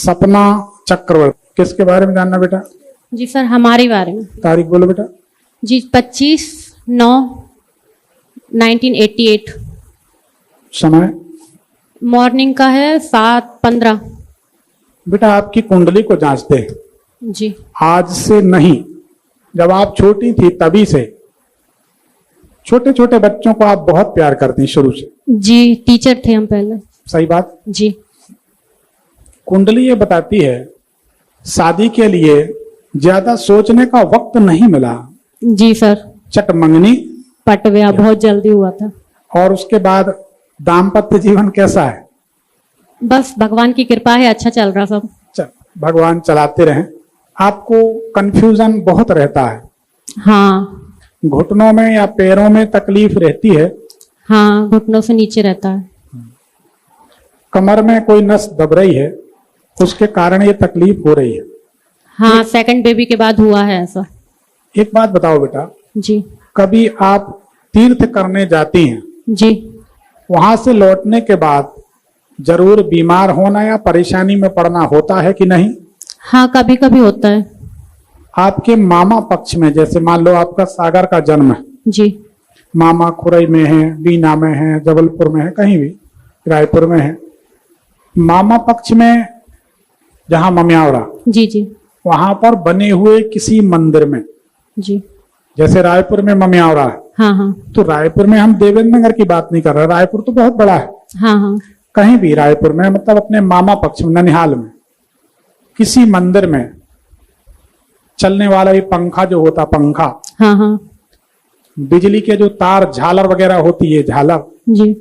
सपना चक्रवर्ती, किसके बारे में जानना बेटा? जी सर, हमारे बारे में। तारीख बोलो बेटा। जी 25/9/1988। समय? मॉर्निंग का है 7:15। बेटा आपकी कुंडली को जांचते हैं, जी आज से नहीं, जब आप छोटी थी तभी से छोटे छोटे बच्चों को आप बहुत प्यार करती हैं शुरू से। जी, टीचर थे हम पहले। सही बात। जी कुंडली ये बताती है शादी के लिए ज्यादा सोचने का वक्त नहीं मिला, जी सर, चट मंगनी, पट गया, बहुत जल्दी हुआ था। और उसके बाद दाम्पत्य जीवन कैसा है? बस भगवान की कृपा है, अच्छा चल रहा सब। भगवान चलाते रहें। आपको कंफ्यूजन बहुत रहता है, हाँ घुटनों में या पैरों में तकलीफ रहती है, हाँ, घुटनों से नीचे रहता है। कमर में कोई नस दब रही है, उसके कारण ये तकलीफ हो रही है। हाँ, सेकंड बेबी के बाद हुआ है ऐसा। एक बात बताओ बेटा, जी कभी आप तीर्थ करने जाती हैं, जी, वहां से लौटने के बाद जरूर बीमार होना या परेशानी में पड़ना होता है कि नहीं? हाँ, कभी कभी होता है। आपके मामा पक्ष में, जैसे मान लो आपका सागर का जन्म है, जी मामा खुरई में है, बीना में है, जबलपुर में है, कहीं भी, रायपुर में है, मामा पक्ष में जहां ममियावरा, जी जी वहां पर बने हुए किसी मंदिर में, जी, जैसे रायपुर में ममियावरा है, हाँ हाँ तो रायपुर में हम देवेंद्र नगर की बात नहीं कर रहे, रायपुर तो बहुत बड़ा है, हाँ हाँ, कहीं भी रायपुर में, मतलब अपने मामा पक्ष में ननिहाल में किसी मंदिर में चलने वाला ये पंखा जो होता, पंखा, हाँ हाँ, बिजली के जो तार, झालर वगैरह होती है, झालर, जी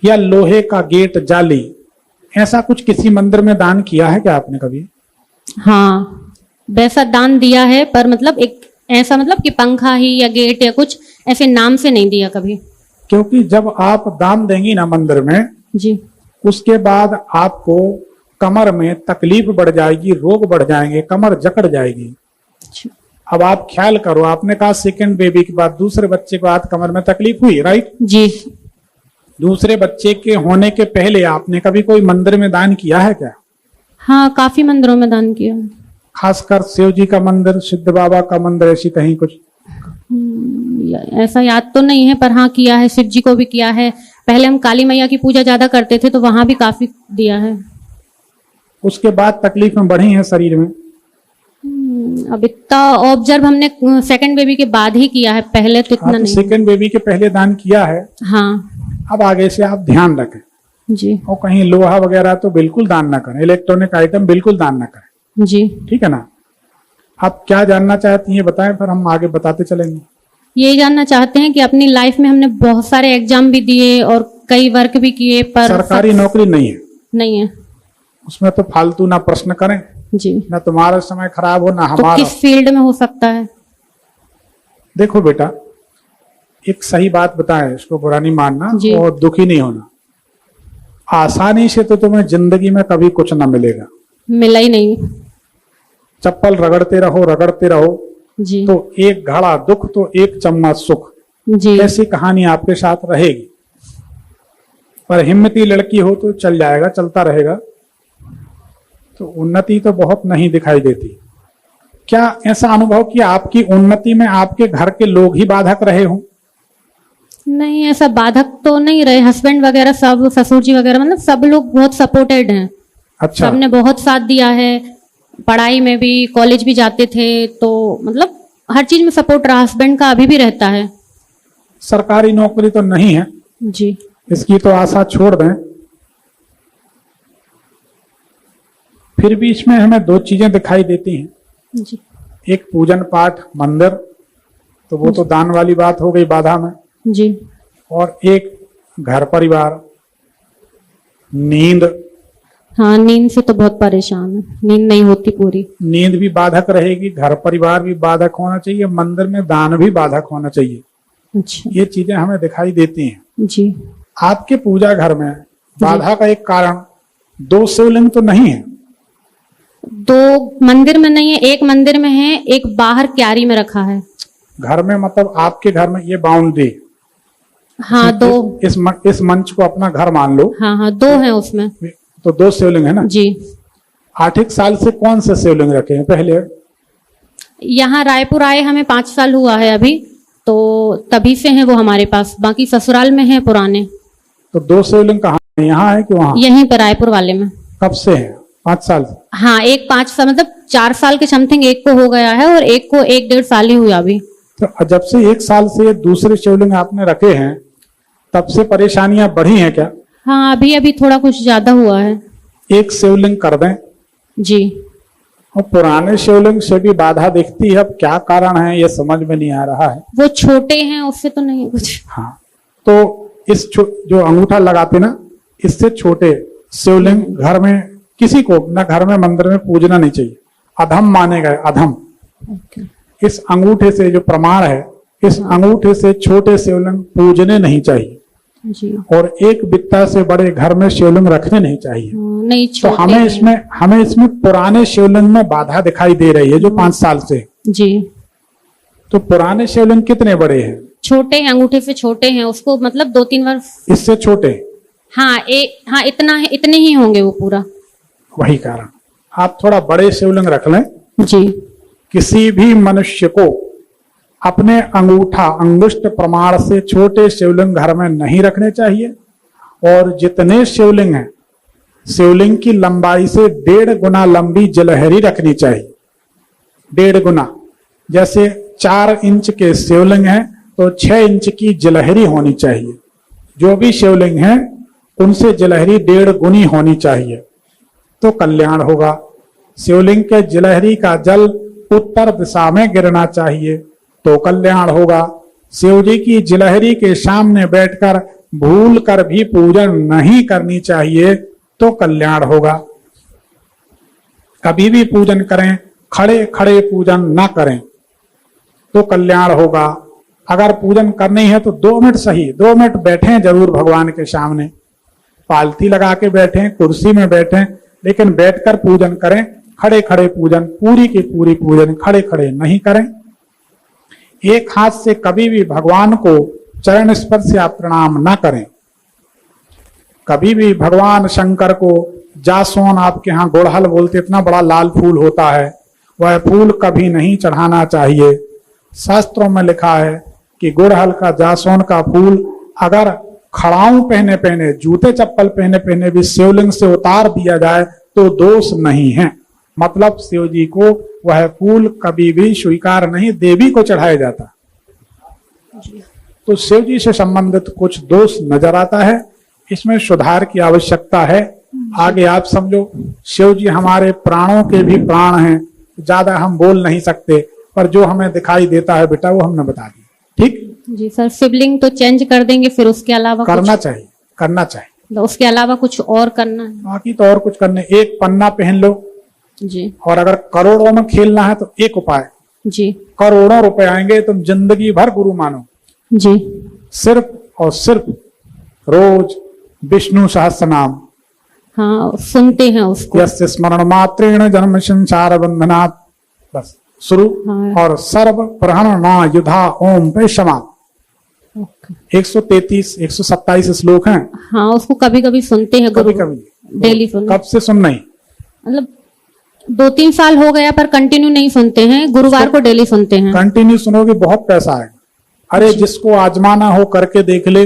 या लोहे का गेट, जाली, ऐसा कुछ किसी मंदिर में दान किया है क्या आपने कभी? हाँ, वैसा दान दिया है, पर मतलब एक ऐसा, मतलब कि पंखा ही या गेट या कुछ ऐसे नाम से नहीं दिया कभी। क्योंकि जब आप दान देंगी ना मंदिर में, जी उसके बाद आपको कमर में तकलीफ बढ़ जाएगी, रोग बढ़ जाएंगे, कमर जकड़ जाएगी। अब आप ख्याल करो, आपने कहा सेकंड बेबी के बाद, दूसरे बच्चे के बाद कमर में तकलीफ हुई, राइट? जी, दूसरे बच्चे के होने के पहले आपने कभी कोई मंदिर में दान किया है क्या? हाँ, काफी मंदिरों में दान किया। खासकर शिव जी का मंदिर, सिद्ध बाबा का मंदिर, ऐसी कहीं कुछ? ऐसा याद तो नहीं है, पर हाँ किया है, शिव जी को भी किया है। पहले हम काली मैया की पूजा ज्यादा करते थे, तो वहां भी काफी दिया है। उसके बाद तकलीफें बढ़ी हैं शरीर में? अब इतना ऑब्जर्व हमने सेकंड बेबी के बाद ही किया है, पहले तो इतना नहीं। सेकंड बेबी के पहले दान किया है। हाँ, अब आगे से आप ध्यान रखें, जी और कहीं लोहा वगैरह तो बिल्कुल दान ना करें, इलेक्ट्रॉनिक आइटम बिल्कुल दान ना करें, जी। ठीक है ना? आप क्या जानना चाहती हैं बताएं, फिर हम आगे बताते चलेंगे। ये जानना चाहते हैं कि अपनी लाइफ में हमने बहुत सारे एग्जाम भी दिए और कई वर्क भी किए, पर सरकारी नौकरी नहीं है, नहीं है। उसमें तो फालतू ना प्रश्न करें, जी, ना तुम्हारा समय खराब हो ना तो हमारा। किस फील्ड में हो सकता है? देखो बेटा, एक सही बात बताएं, इसको बुरा नहीं मानना जी। और दुखी नहीं होना। आसानी से तो तुम्हें जिंदगी में कभी कुछ ना मिलेगा, मिला ही नहीं। चप्पल रगड़ते रहो जी तो एक घड़ा दुख तो एक चम्मच सुख, जी, ऐसी कहानी आपके साथ रहेगी। पर हिम्मती लड़की हो तो चल जाएगा, चलता रहेगा। तो उन्नति तो बहुत नहीं दिखाई देती। क्या ऐसा अनुभव किया आपकी उन्नति में आपके घर के लोग ही बाधक रहे हों? नहीं, ऐसा बाधक तो नहीं रहे। हस्बैंड वगैरह सब, ससुर जी वगैरह, मतलब सब लोग बहुत सपोर्टेड हैं। अच्छा, सबने बहुत साथ दिया है, पढ़ाई में भी, कॉलेज भी जाते थे, तो मतलब हर चीज में सपोर्ट रहा। हस्बैंड का अभी भी रहता है। सरकारी नौकरी तो नहीं है, जी, इसकी तो आशा छोड़ दें। फिर भी इसमें हमें दो चीजें दिखाई देती हैं, जी एक पूजन पाठ मंदिर, तो वो तो दान वाली बात हो गई बाधा में, जी, और एक घर परिवार, नींद। हाँ, नींद से तो बहुत परेशान है, नींद नहीं होती पूरी। नींद भी बाधक रहेगी, घर परिवार भी बाधक होना चाहिए, मंदिर में दान भी बाधक होना चाहिए। अच्छा, ये चीजें हमें दिखाई देती हैं। जी, आपके पूजा घर में बाधा का एक कारण 2 शिवलिंग तो नहीं है? 2 मंदिर में नहीं है, एक मंदिर में है, एक बाहर क्यारी में रखा है। घर में मतलब आपके घर में ये बाउंड्री? हाँ, 2। इस मंच को अपना घर मान लो। हाँ हाँ, 2 है उसमें। तो 2 शिवलिंग है ना? जी, 8 साल से कौन से शिवलिंग रखे हैं पहले? यहाँ रायपुर आए हमें 5 साल हुआ है अभी, तो तभी से हैं वो हमारे पास, बाकी ससुराल में हैं पुराने। तो 2 शिवलिंग कहाँ है, यहाँ है कि वहाँ? यहीं पर रायपुर वाले में। कब से है? 5 साल से? हाँ, एक 5 साल मतलब 4 साल के समथिंग एक को हो गया है और एक को 1-1.5 साल ही हुआ अभी। तो जब से 1 साल से दूसरे शिवलिंग आपने रखे हैं तब से परेशानियां बढ़ी हैं क्या? हाँ, अभी अभी थोड़ा कुछ ज्यादा हुआ है। एक शिवलिंग कर दें जी। और पुराने शिवलिंग से भी बाधा दिखती है, अब क्या कारण है ये समझ में नहीं आ रहा है। वो छोटे हैं, उससे तो नहीं कुछ। हाँ, तो इस जो अंगूठा लगाते ना, इससे छोटे शिवलिंग घर में किसी को ना घर में मंदिर में पूजना नहीं चाहिए, अधम माने गए, अधम। ओके। इस अंगूठे से जो प्रमाण है, इस अंगूठे से छोटे शिवलिंग पूजने नहीं चाहिए जी। और एक बित्ता से बड़े घर में शिवलिंग रखने नहीं चाहिए। नहीं, तो छोटे हमें इसमें पुराने शिवलिंग में बाधा दिखाई दे रही है जो 5 साल से। जी। तो पुराने शिवलिंग कितने बड़े हैं? छोटे हैं, अंगूठे से छोटे हैं, उसको मतलब 2-3 बार। इससे छोटे? हाँ, हाँ, इतना है, इतने ही होंगे वो पूरा। वही कारण, आप थोड़ा बड़े शिवलिंग रख लें। जी। किसी भी मनुष्य को अपने अंगूठा अंगुष्ठ प्रमाण से छोटे शिवलिंग घर में नहीं रखने चाहिए और जितने शिवलिंग हैं शिवलिंग की लंबाई से 1.5 गुना लंबी जलहरी रखनी चाहिए। 1.5 गुना, जैसे 4 इंच के शिवलिंग हैं तो 6 इंच की जलहरी होनी चाहिए। जो भी शिवलिंग हैं उनसे जलहरी 1.5 गुनी होनी चाहिए तो कल्याण होगा। शिवलिंग के जलहरी का जल उत्तर दिशा में गिरना चाहिए तो कल्याण होगा। शिव जी की जलहरी के सामने बैठकर भूल कर भी पूजन नहीं करनी चाहिए तो कल्याण होगा। कभी भी पूजन करें, खड़े खड़े पूजन ना करें तो कल्याण होगा। अगर पूजन करनी है तो 2 मिनट सही, 2 मिनट बैठें जरूर भगवान के सामने, पालथी लगा के बैठें, कुर्सी में बैठें, लेकिन बैठकर पूजन करें। खड़े खड़े पूजन, पूरी की पूरी पूजन खड़े खड़े नहीं करें। एक हाथ से कभी भी भगवान को चरण स्पर्श या प्रणाम ना करें। कभी भी भगवान शंकर को जासोन, आपके यहाँ गुड़हल बोलते, इतना बड़ा लाल फूल होता है, वह फूल कभी नहीं चढ़ाना चाहिए। शास्त्रों में लिखा है कि गुड़हल का, जासोन का फूल अगर खड़ाऊं पहने पहने, जूते चप्पल पहने पहने भी शिवलिंग से उतार दिया जाए तो दोष नहीं है। मतलब शिव जी को वह फूल कभी भी स्वीकार नहीं, देवी को चढ़ाया जाता। तो शिव जी से संबंधित कुछ दोष नजर आता है, इसमें सुधार की आवश्यकता है। आगे आप समझो, शिव जी हमारे प्राणों के भी प्राण हैं, ज्यादा हम बोल नहीं सकते, पर जो हमें दिखाई देता है बेटा वो हमने बता दिया। ठीक जी सर, शिवलिंग तो चेंज कर देंगे, फिर उसके अलावा करना चाहिए, करना चाहिए। उसके अलावा कुछ और करना है? बाकी तो और कुछ करने, एक पन्ना पहन लो जी। और अगर करोड़ों में खेलना है तो एक उपाय, जी। करोड़ों रुपए आएंगे, तुम जिंदगी भर गुरु मानो जी। सिर्फ और सिर्फ रोज विष्णु सहस्त्र नाम, हाँ, सुनते हैं उसको। यस्य स्मरण मात्रेण जन्म संसार बंधनात्, बस शुरू। हाँ। और सर्व प्रहरण ना युधा ओम पे क्षमा। 133 127 श्लोक हैं। हाँ, उसको कभी कभी सुनते हैं, कभी कभी डेली सुनते। कब से सुन नहीं? मतलब 2-3 साल हो गया, पर कंटिन्यू नहीं सुनते हैं, गुरुवार को डेली सुनते हैं। कंटिन्यू सुनोगे बहुत पैसा है। अरे जिसको आजमाना हो करके देख ले।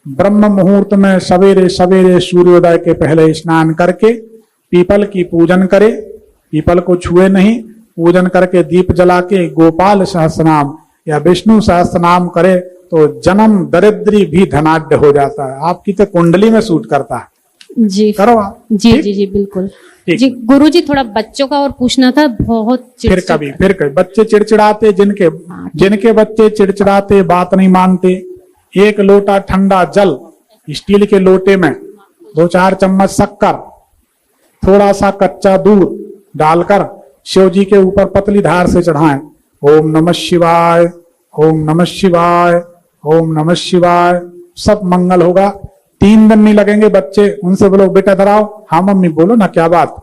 ब्रह्म मुहूर्त में सवेरे सवेरे सूर्योदय के पहले स्नान करके पीपल की पूजन करे, पीपल को छुए नहीं, पूजन करके दीप जला के गोपाल सहस्रनाम या विष्णु सहस्रनाम करे तो जन्म दरिद्री भी धनाढ्य हो जाता है। आपकी तो कुंडली में सूट करता है। जी करो आप। जी जी जी बिल्कुल जी। गुरुजी थोड़ा बच्चों का और पूछना था, बहुत फिर कभी बच्चे चिड़चिड़ाते, जिनके बच्चे चिड़चिड़ाते, बात नहीं मानते, 1 लोटा ठंडा जल स्टील के लोटे में 2-4 चम्मच शक्कर, थोड़ा सा कच्चा दूध डालकर शिव जी के ऊपर पतली धार से चढ़ाएं। ओम नमः शिवाय, ओम नमः शिवाय, ओम नमः शिवाय, सब मंगल होगा। 3 दिन नहीं लगेंगे। बच्चे उनसे बोलो बेटा डराओ, हाँ मम्मी बोलो ना, क्या बात,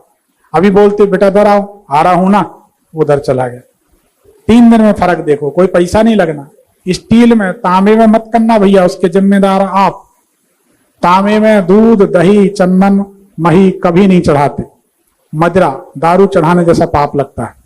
अभी बोलते बेटा डराओ, आ रहा हूं ना, उधर चला गया। 3 दिन में फर्क देखो, कोई पैसा नहीं लगना। स्टील में, तांबे में मत करना भैया, उसके जिम्मेदार आप। तांबे में दूध, दही, चंदन, मही कभी नहीं चढ़ाते। मदिरा दारू चढ़ाने जैसा पाप लगता है।